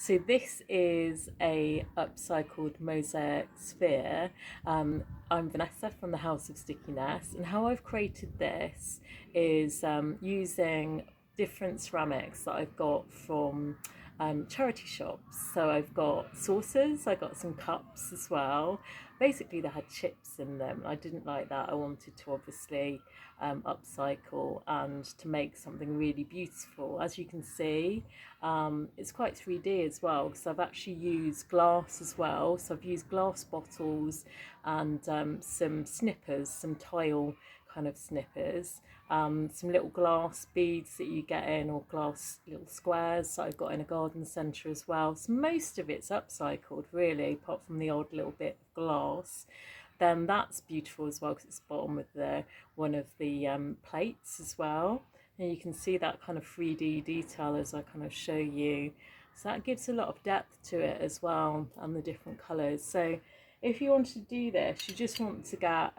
So this is a upcycled mosaic sphere. I'm Vanessa from the House of Stickyness, and how I've created this is using different ceramics that I've got from charity shops. So I've got saucers, I got some cups as well. Basically, they had chips in them. I didn't like that. I wanted to obviously upcycle and to make something really beautiful. As you can see, it's quite 3D as well because I've actually used glass as well. So I've used glass bottles and some snippers, some tile kind of snippers, some little glass beads that you get in, or glass little squares that I've got in a garden centre as well. So most of it's upcycled really, apart from the odd little bit of glass. Then that's beautiful as well because it's bottom of the one of the plates as well. And you can see that kind of 3D detail as I kind of show you. So that gives a lot of depth to it as well, and the different colours. So if you want to do this, you just want to get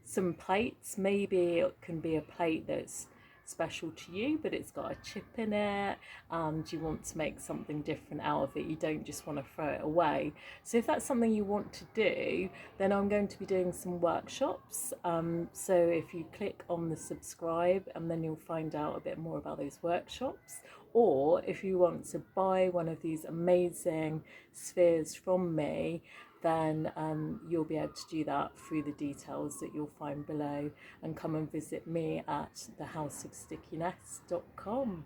some plates. Maybe it can be a plate that's special to you, but it's got a chip in it, and you want to make something different out of it. You don't just want to throw it away. So if that's something you want to do, then I'm going to be doing some workshops. So if you click on the subscribe, and then you'll find out a bit more about those workshops. Or if you want to buy one of these amazing spheres from me, then you'll be able to do that through the details that you'll find below, and come and visit me at thehouseofstickiness.com.